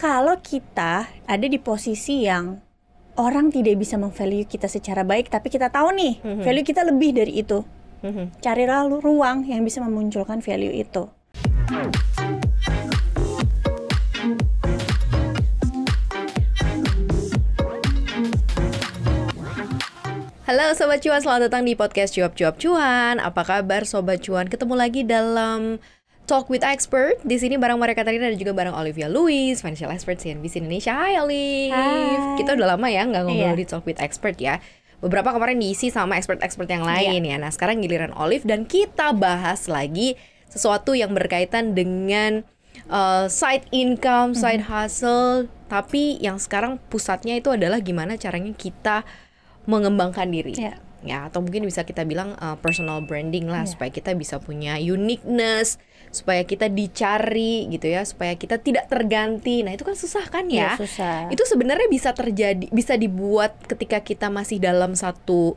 kalau kita ada di posisi yang orang tidak bisa memvalue kita secara baik, tapi kita tahu nih value kita lebih dari itu, carilah ruang yang bisa memunculkan value itu. Halo Sobat Cuan, selamat datang di podcast Cuap-Cuap Cuan. Apa kabar Sobat Cuan? Ketemu lagi dalam Talk with Expert. Di sini bareng Maria Katarina dan juga bareng Olivia Louis, financial expert CNBC Indonesia. Hai Olive. Hai. Kita udah lama ya nggak ngobrol di Talk with Expert ya. Beberapa kemarin diisi sama expert-expert yang lain ya. Nah sekarang giliran Olive dan kita bahas lagi sesuatu yang berkaitan dengan side income, side hustle. Tapi yang sekarang pusatnya itu adalah gimana caranya kita mengembangkan diri, ya atau mungkin bisa kita bilang personal branding lah, supaya kita bisa punya uniqueness, supaya kita dicari gitu ya, supaya kita tidak terganti. Nah itu kan susah kan ya? Susah. Itu sebenarnya bisa terjadi, bisa dibuat ketika kita masih dalam satu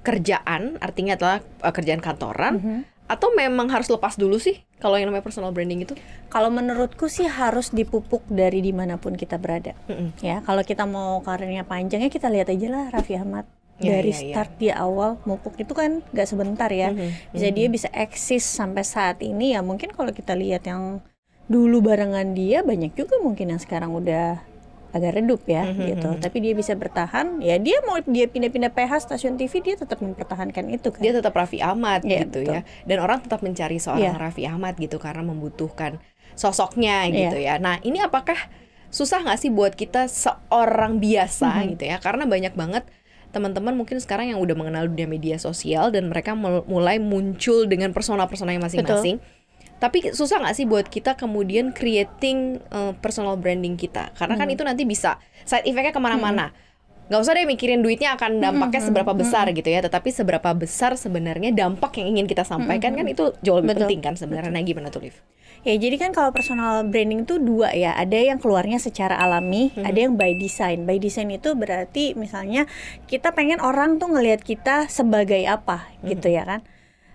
kerjaan, artinya adalah kerjaan kantoran, atau memang harus lepas dulu sih kalau yang namanya personal branding itu? Kalau menurutku sih harus dipupuk dari dimanapun kita berada. Ya, kalau kita mau karirnya panjang ya kita lihat aja lah Raffi Ahmad. Dari start dia awal mupuk itu kan gak sebentar ya. Dia bisa eksis sampai saat ini ya. Mungkin kalau kita lihat yang dulu barengan dia, banyak juga mungkin yang sekarang udah agak redup ya gitu. Tapi dia bisa bertahan. Ya dia mau dia pindah-pindah PH stasiun TV, dia tetap mempertahankan itu kan. Dia tetap Raffi Ahmad gitu betul. ya. Dan orang tetap mencari seorang Raffi Ahmad gitu karena membutuhkan sosoknya gitu ya. Nah ini apakah susah nggak sih buat kita seorang biasa gitu ya? Karena banyak banget teman-teman mungkin sekarang yang udah mengenal dunia media sosial dan mereka mulai muncul dengan persona-persona yang masing-masing. Tapi susah nggak sih buat kita kemudian creating personal branding kita? Karena kan itu nanti bisa side effect-nya kemana-mana. Nggak usah deh mikirin duitnya akan dampaknya seberapa besar gitu ya. Tetapi seberapa besar sebenarnya dampak yang ingin kita sampaikan kan itu jauh lebih penting kan sebenarnya. Nah gimana tuh Liv? Ya jadi kan kalau personal branding itu dua ya. Ada yang keluarnya secara alami, ada yang by design. By design itu berarti misalnya kita pengen orang tuh ngelihat kita sebagai apa gitu ya kan.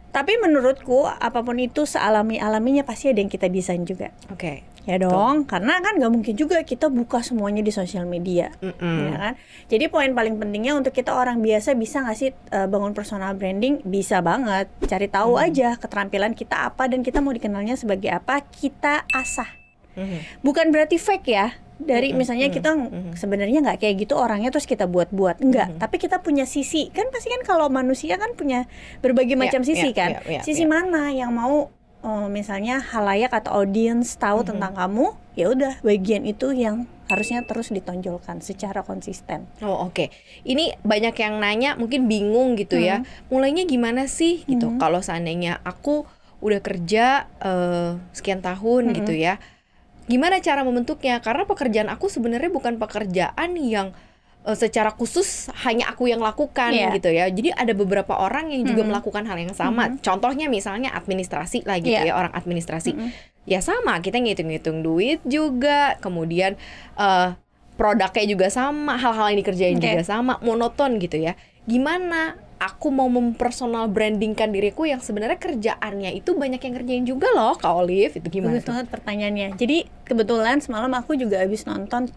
Tapi menurutku apapun itu sealami-alaminya pasti ada yang kita desain juga. Oke. Ya dong, karena kan nggak mungkin juga kita buka semuanya di sosial media, ya kan? Jadi poin paling pentingnya untuk kita orang biasa bisa nggak sih bangun personal branding? Bisa banget. Cari tahu aja keterampilan kita apa dan kita mau dikenalnya sebagai apa, kita asah. Bukan berarti fake ya. Dari misalnya kita sebenarnya nggak kayak gitu orangnya terus kita buat-buat, enggak. Tapi kita punya sisi, kan pasti kan kalau manusia kan punya berbagai macam sisi kan. Sisi mana yang mau misalnya halayak atau audiens tahu tentang kamu, ya udah bagian itu yang harusnya terus ditonjolkan secara konsisten. Oh oke. Ini banyak yang nanya mungkin bingung gitu ya. Mulainya gimana sih gitu. Kalau seandainya aku udah kerja sekian tahun gitu ya. Gimana cara membentuknya? Karena pekerjaan aku sebenarnya bukan pekerjaan yang secara khusus hanya aku yang lakukan gitu ya. Jadi ada beberapa orang yang juga melakukan hal yang sama. Contohnya misalnya administrasi lah gitu ya, orang administrasi. Ya sama, kita ngitung-ngitung duit juga. Kemudian produknya juga sama, hal-hal yang dikerjain juga sama, monoton gitu ya. Gimana aku mau mempersonal brandingkan diriku yang sebenarnya kerjaannya itu banyak yang kerjain juga loh, Kak Olive, itu gimana? Bagus banget pertanyaannya. Jadi kebetulan semalam aku juga habis nonton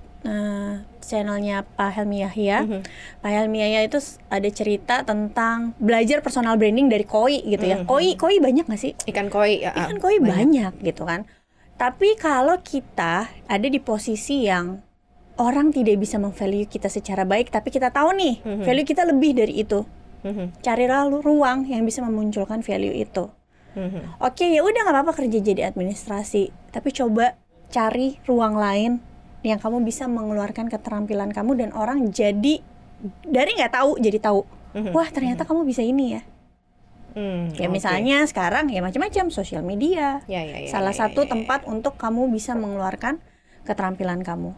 channelnya Pak Helmi Yahya. Pak Helmi Yahya itu ada cerita tentang belajar personal branding dari koi gitu ya. Koi banyak nggak sih? Ikan koi. Ikan koi banyak gitu kan. Tapi kalau kita ada di posisi yang orang tidak bisa memvalue kita secara baik, tapi kita tahu nih value kita lebih dari itu. Carilah ruang yang bisa memunculkan value itu. Oke, ya udah nggak apa-apa kerja jadi administrasi, tapi coba cari ruang lain yang kamu bisa mengeluarkan keterampilan kamu dan orang jadi dari nggak tahu jadi tahu. Wah ternyata kamu bisa ini ya. Ya misalnya sekarang ya macam-macam sosial media. Salah satu tempat untuk kamu bisa mengeluarkan keterampilan kamu.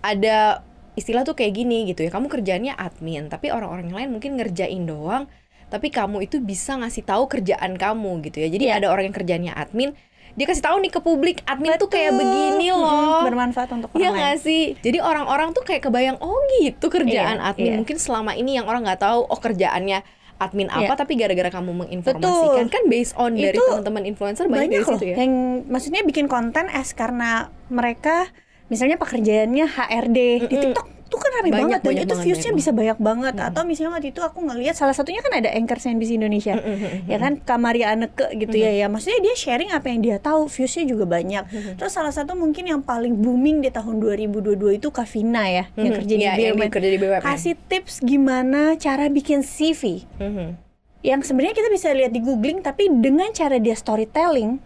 Ada istilah tuh kayak gini gitu ya, kamu kerjaannya admin, tapi orang-orang lain mungkin ngerjain doang, tapi kamu itu bisa ngasih tahu kerjaan kamu gitu ya. Jadi ada orang yang kerjaannya admin, dia kasih tahu nih ke publik, admin tuh kayak begini loh, bermanfaat untuk orang lain. Iya nggak sih? Jadi orang-orang tuh kayak kebayang, oh gitu kerjaan admin. Mungkin selama ini yang orang nggak tahu, oh kerjaannya admin apa, tapi gara-gara kamu menginformasikan, kan based on dari teman-teman influencer banyak dari situ ya. Yang maksudnya bikin konten karena mereka misalnya pekerjaannya HRD di TikTok tuh kan rame banget dan itu viewsnya bisa banyak banget. Atau misalnya waktu itu aku ngelihat salah satunya kan ada anchor CNBC Indonesia, ya kan, Kamaria Anneke gitu ya. Maksudnya dia sharing apa yang dia tahu, viewsnya juga banyak. Terus salah satu mungkin yang paling booming di tahun 2022 itu Kavina ya, yang kerja di BUMN. Kasih tips gimana cara bikin CV. Yang sebenarnya kita bisa lihat di googling, tapi dengan cara dia storytelling,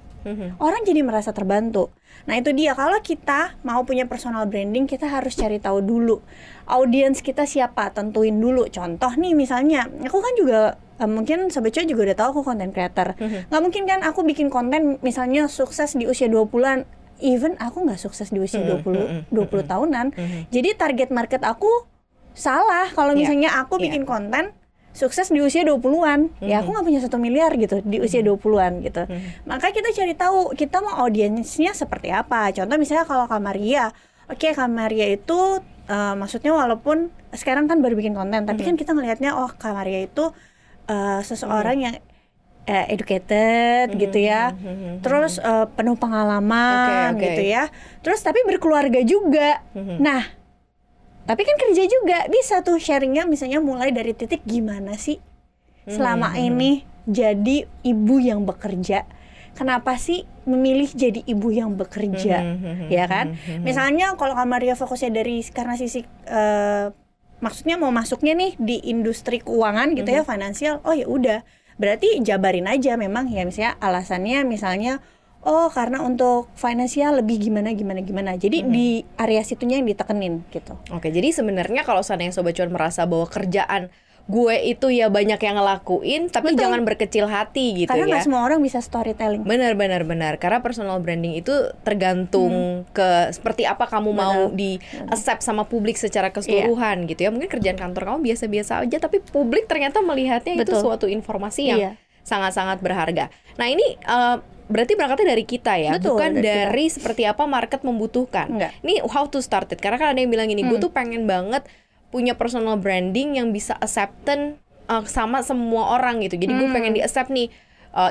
orang jadi merasa terbantu. Nah itu dia, kalau kita mau punya personal branding, kita harus cari tahu dulu audiens kita siapa, tentuin dulu. Contoh nih misalnya, aku kan juga mungkin Sobat Cuan juga udah tahu aku content creator. Nggak mungkin kan aku bikin konten misalnya sukses di usia 20-an, even aku nggak sukses di usia 20 tahunan. Jadi target market aku salah kalau misalnya aku bikin konten sukses di usia 20-an, ya aku nggak punya 1 miliar gitu di usia 20-an gitu. Maka kita cari tahu kita mau audiensnya seperti apa. Contoh misalnya kalau Kamaria, Kamaria itu maksudnya walaupun sekarang kan baru bikin konten, tapi kan kita ngelihatnya Kamaria itu seseorang yang educated gitu ya, terus penuh pengalaman gitu ya, terus tapi berkeluarga juga. Nah tapi kan kerja juga, bisa tuh sharingnya misalnya mulai dari titik gimana sih selama ini jadi ibu yang bekerja. Kenapa sih memilih jadi ibu yang bekerja, ya kan? Misalnya kalau Kamaria fokusnya karena sisi maksudnya mau masuknya nih di industri keuangan gitu ya, finansial, ya udah. Berarti jabarin aja memang ya, misalnya alasannya misalnya karena untuk finansial lebih gimana. Jadi di area situnya yang ditekenin gitu. Oke, jadi sebenarnya kalau seandainya Sobat Cuan merasa bahwa kerjaan gue itu ya banyak yang ngelakuin, tapi jangan berkecil hati gitu. Karena ya. Karena nggak semua orang bisa storytelling. Benar. Karena personal branding itu tergantung ke seperti apa kamu mau di accept sama publik secara keseluruhan gitu ya. Mungkin kerjaan kantor kamu biasa-biasa aja, tapi publik ternyata melihatnya itu suatu informasi yang sangat-sangat berharga. Nah ini berarti berangkatnya dari kita ya, bukan dari seperti apa market membutuhkan. Ini how to start it. Karena kan ada yang bilang gini, gue tuh pengen banget punya personal branding yang bisa acceptance sama semua orang gitu. Jadi gue pengen di-accept nih,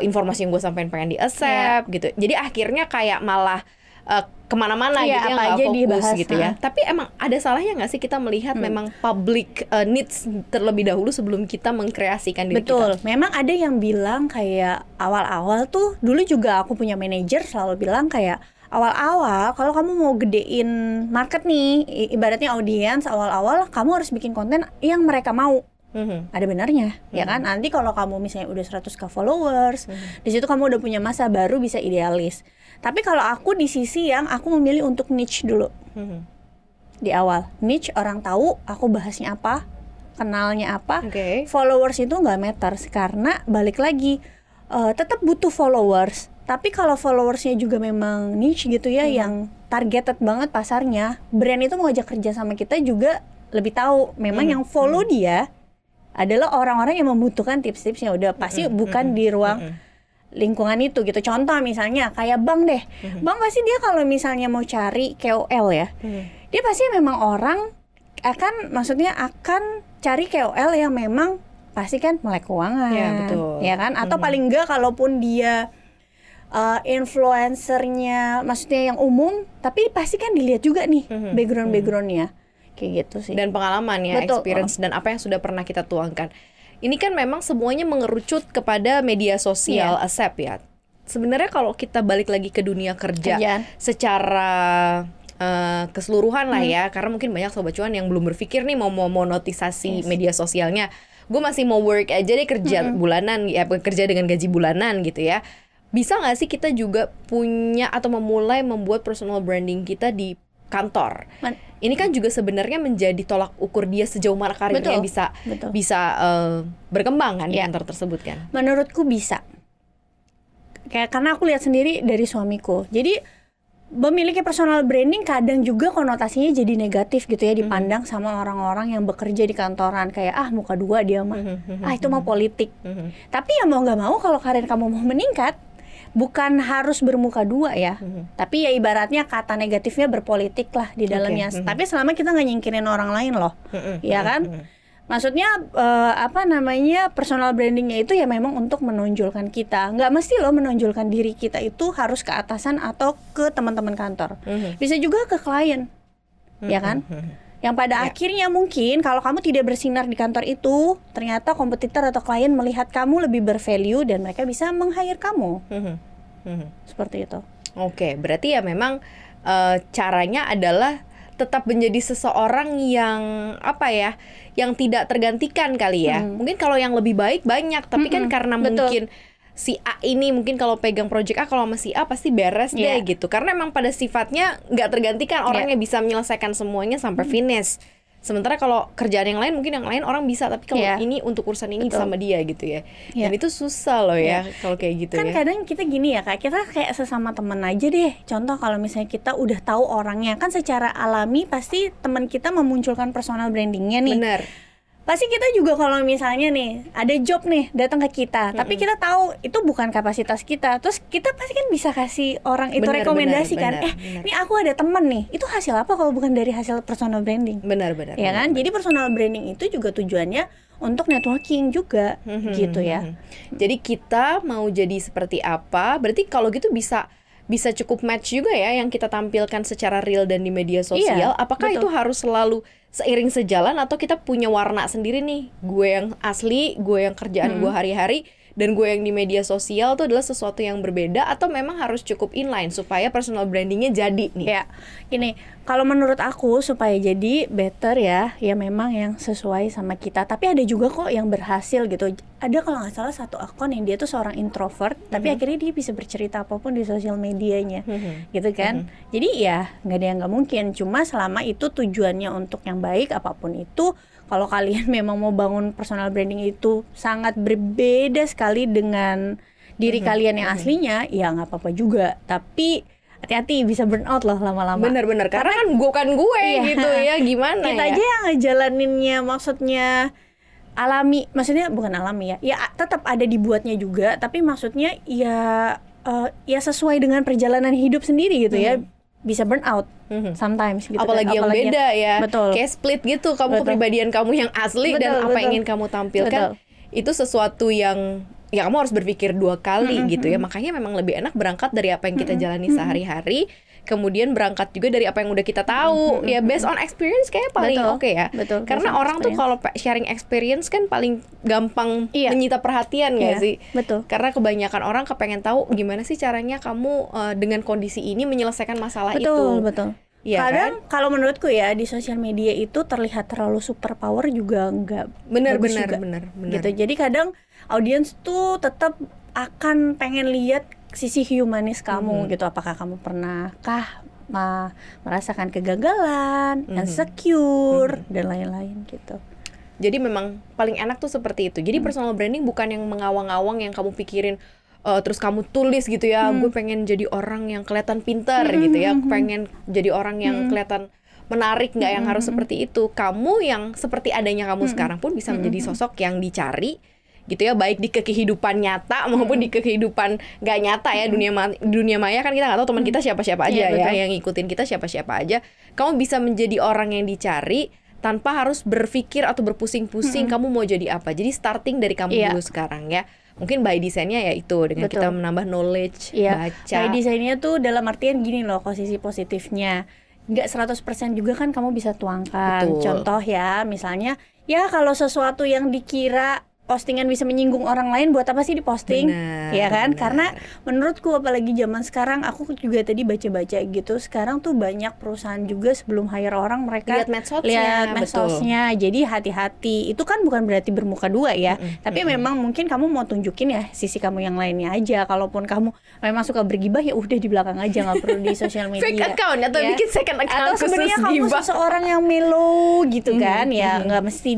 informasi yang gue sampein pengen di-accept gitu. Jadi akhirnya kayak malah kemana-mana gitu ya, nggak fokus gitu ya. Tapi emang ada salahnya nggak sih kita melihat memang public needs terlebih dahulu sebelum kita mengkreasikan diri kita? Betul. Memang ada yang bilang kayak awal-awal tuh, dulu juga aku punya manajer selalu bilang kayak awal-awal kalau kamu mau gedein market nih, ibaratnya audiens, awal-awal kamu harus bikin konten yang mereka mau. Ada benarnya, ya kan? Nanti kalau kamu misalnya udah 100k followers, di situ kamu udah punya masa baru bisa idealis. Tapi kalau aku di sisi yang aku memilih untuk niche dulu. Di awal, niche orang tahu aku bahasnya apa, kenalnya apa. Followers itu nggak matters karena balik lagi tetap butuh followers. Tapi kalau followersnya juga memang niche gitu ya, yang targeted banget pasarnya, brand itu mau ajak kerja sama kita juga lebih tahu. Memang yang follow dia adalah orang-orang yang membutuhkan tips-tipsnya. Udah pasti bukan di ruang lingkungan itu gitu. Contoh misalnya kayak bank deh. Bank pasti dia kalau misalnya mau cari KOL ya, dia pasti memang orang akan cari KOL yang memang pasti kan melek keuangan, ya kan? Atau paling enggak kalaupun dia influencernya maksudnya yang umum, tapi pasti kan dilihat juga nih backgroundnya kayak gitu sih. Dan pengalaman ya, experience dan apa yang sudah pernah kita tuangkan. Ini kan memang semuanya mengerucut kepada media sosial, accept ya. Sebenarnya kalau kita balik lagi ke dunia kerja secara keseluruhan lah ya, karena mungkin banyak Sobat Cuan yang belum berpikir nih mau monetisasi media sosialnya. Gue masih mau work aja deh, kerja bulanan, ya kerja dengan gaji bulanan gitu ya. Bisa nggak sih kita juga punya atau memulai membuat personal branding kita di kantor? Ini kan juga sebenarnya menjadi tolak ukur dia sejauh mana karirnya bisa berkembang kan di kantor tersebut kan? Menurutku bisa. Karena aku lihat sendiri dari suamiku. Jadi memiliki personal branding kadang juga konotasinya jadi negatif gitu ya, dipandang sama orang-orang yang bekerja di kantoran kayak muka dua dia mah, itu mah politik. Tapi ya mau nggak mau kalau karir kamu mau meningkat, bukan harus bermuka dua ya, tapi ya ibaratnya kata negatifnya berpolitik lah di dalamnya. Tapi selama kita nggak nyingkirin orang lain loh, ya kan? Maksudnya personal brandingnya itu ya memang untuk menonjolkan kita. Nggak mesti loh menonjolkan diri kita itu harus ke atasan atau ke teman-teman kantor. Bisa juga ke klien, ya kan? Yang pada akhirnya mungkin kalau kamu tidak bersinar di kantor itu, ternyata kompetitor atau klien melihat kamu lebih bervalue dan mereka bisa meng-hire kamu. Seperti itu. Oke, berarti ya memang caranya adalah tetap menjadi seseorang yang yang tidak tergantikan kali ya. Mungkin kalau yang lebih baik banyak, tapi kan karena mungkin si A ini mungkin kalau pegang project A, kalau sama si A pasti beres deh gitu. Karena emang pada sifatnya nggak tergantikan, orangnya bisa menyelesaikan semuanya sampai finish. Sementara kalau kerjaan yang lain mungkin yang lain orang bisa, tapi kalau ini untuk urusan ini sama dia gitu ya. Dan itu susah loh ya kalau kayak gitu kan kadang kita gini ya Kak, kita kayak sesama teman aja deh. Contoh kalau misalnya kita udah tahu orangnya, kan secara alami pasti teman kita memunculkan personal brandingnya nih. Benar. Pasti kita juga kalau misalnya nih ada job nih datang ke kita, tapi kita tahu itu bukan kapasitas kita, terus kita pasti kan bisa kasih orang itu rekomendasi kan. Ini aku ada temen nih, itu hasil apa kalau bukan dari hasil personal branding? Benar. Ya kan? Jadi personal branding itu juga tujuannya untuk networking juga, gitu ya. Jadi kita mau jadi seperti apa? Berarti kalau gitu bisa cukup match juga ya yang kita tampilkan secara real dan di media sosial. Apakah itu harus selalu seiring sejalan atau kita punya warna sendiri nih? Gue yang asli, gue yang kerjaan gue hari-hari, dan gue yang di media sosial tuh adalah sesuatu yang berbeda, atau memang harus cukup inline supaya personal brandingnya jadi nih? Ya, ini kalau menurut aku supaya jadi better ya memang yang sesuai sama kita. Tapi ada juga kok yang berhasil gitu. Ada kalau nggak salah satu akun yang dia tuh seorang introvert, tapi akhirnya dia bisa bercerita apapun di sosial medianya, gitu kan. Jadi ya nggak ada yang nggak mungkin. Cuma selama itu tujuannya untuk yang baik apapun itu. Kalau kalian memang mau bangun personal branding itu sangat berbeda sekali dengan diri kalian yang aslinya, ya nggak apa-apa juga. Tapi hati-hati, bisa burn out loh lama-lama. Bener-bener, karena kan gue gitu ya, gimana kita aja yang ngejalaninnya, maksudnya alami, maksudnya bukan alami ya tetap ada dibuatnya juga, tapi maksudnya ya sesuai dengan perjalanan hidup sendiri gitu ya. Bisa burn out sometimes gitu. Apalagi yang beda ya. Betul. Kayak split gitu, kamu kepribadian kamu yang asli dan apa yang ingin kamu tampilkan. Itu sesuatu yang ya kamu harus berpikir dua kali gitu ya. Makanya memang lebih enak berangkat dari apa yang kita jalani sehari-hari, kemudian berangkat juga dari apa yang udah kita tahu. Ya based on experience kayaknya paling oke ya. Betul. Karena orang tuh kalau sharing experience kan paling gampang menyita perhatian gak sih? Betul. Karena kebanyakan orang kepengen tahu gimana sih caranya kamu dengan kondisi ini menyelesaikan masalah itu. Betul. Ya, kadang kalau menurutku ya di sosial media itu terlihat terlalu super power juga enggak benar. Gitu. Jadi kadang audiens tuh tetap akan pengen lihat sisi humanis kamu gitu. Apakah kamu pernahkah merasakan kegagalan, insecure dan lain-lain gitu. Jadi memang paling enak tuh seperti itu. Jadi personal branding bukan yang mengawang-awang yang kamu pikirin terus kamu tulis gitu ya, gue pengen jadi orang yang kelihatan pintar gitu ya, pengen jadi orang yang kelihatan menarik, nggak yang harus seperti itu. Kamu yang seperti adanya kamu sekarang pun bisa menjadi sosok yang dicari gitu ya, baik di kehidupan nyata maupun di kehidupan nggak nyata ya. Dunia maya kan kita nggak tahu teman kita siapa-siapa aja ya, yang ngikutin kita siapa-siapa aja. Kamu bisa menjadi orang yang dicari tanpa harus berpikir atau berpusing-pusing kamu mau jadi apa. Jadi starting dari kamu dulu sekarang ya. Mungkin by design-nya ya itu dengan kita menambah knowledge, baca. By design-nya tuh dalam artian gini loh, posisi positifnya. Nggak 100% juga kan kamu bisa tuangkan. Contoh ya, misalnya ya kalau sesuatu yang dikira postingan bisa menyinggung orang lain, buat apa sih diposting? Ya kan? Karena menurutku apalagi zaman sekarang, aku juga tadi baca-baca gitu, sekarang tuh banyak perusahaan juga sebelum hire orang mereka lihat medsosnya. Jadi hati-hati. Itu kan bukan berarti bermuka dua ya, tapi memang mungkin kamu mau tunjukin ya sisi kamu yang lainnya aja. Kalaupun kamu memang suka bergibah, ya udah di belakang aja, nggak perlu di sosial media. Fake account atau bikin second account atau sebenarnya kamu seseorang yang mellow gitu kan, ya nggak mesti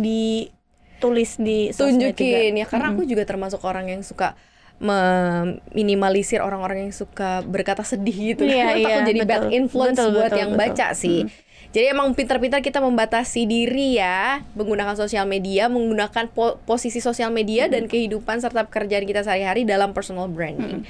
tulis di sosmed tunjukin juga. Ya karena aku juga termasuk orang yang suka meminimalisir orang-orang yang suka berkata sedih gitu. Takut jadi bad influence buat yang baca sih. Jadi emang pintar-pintar kita membatasi diri ya, menggunakan sosial media, menggunakan posisi sosial media dan kehidupan serta pekerjaan kita sehari-hari dalam personal branding.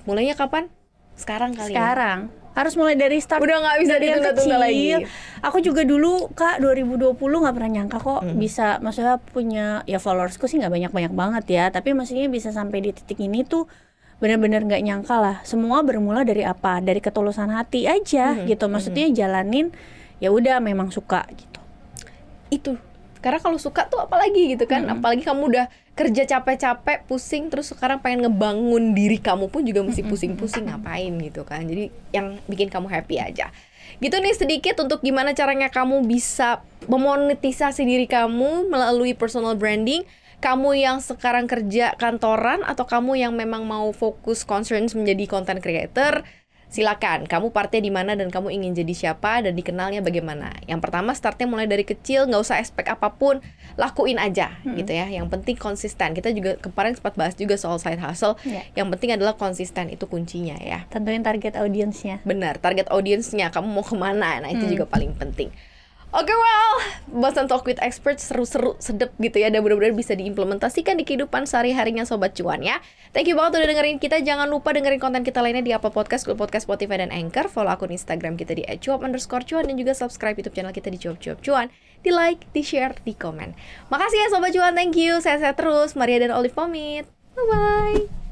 Mulainya kapan? Sekarang kali ya? Harus mulai dari start. Udah nggak bisa ditunda-tunda lagi. Aku juga dulu Kak 2020 nggak pernah nyangka kok bisa, maksudnya punya ya followersku sih nggak banyak-banyak banget ya, tapi maksudnya bisa sampai di titik ini tuh benar-benar nggak nyangka lah. Semua bermula dari apa? Dari ketulusan hati aja gitu. Maksudnya jalanin ya udah memang suka gitu. Itu karena kalau suka tuh apalagi gitu kan, apalagi kamu udah kerja capek-capek, pusing, terus sekarang pengen ngebangun diri kamu pun juga mesti pusing-pusing ngapain gitu kan. Jadi yang bikin kamu happy aja. Gitu nih sedikit untuk gimana caranya kamu bisa memonetisasi diri kamu melalui personal branding. Kamu yang sekarang kerja kantoran atau kamu yang memang mau fokus concerns menjadi content creator, silakan. Kamu partnya di mana dan kamu ingin jadi siapa dan dikenalnya bagaimana. Yang pertama startnya mulai dari kecil, nggak usah expect apapun, lakuin aja gitu ya. Yang penting konsisten. Kita juga kemarin sempat bahas juga soal side hustle. Yang penting adalah konsisten, itu kuncinya ya. Tentuin target audiensnya. Benar, target audiensnya, kamu mau kemana. Nah itu juga paling penting. Oke, well, Boss and Talk with Expert seru-seru, sedep gitu ya. Dan benar-benar bisa diimplementasikan di kehidupan sehari-harinya Sobat Cuan ya. Thank you banget udah dengerin kita. Jangan lupa dengerin konten kita lainnya di Apple Podcast, Google Podcast, Spotify, dan Anchor. Follow akun Instagram kita di @cuap_cuan. Dan juga subscribe YouTube channel kita di Cuap Cuan. Di like, di share, di komen. Makasih ya Sobat Cuan, thank you. Sehat-sehat terus. Maria dan Olive pamit. Bye-bye.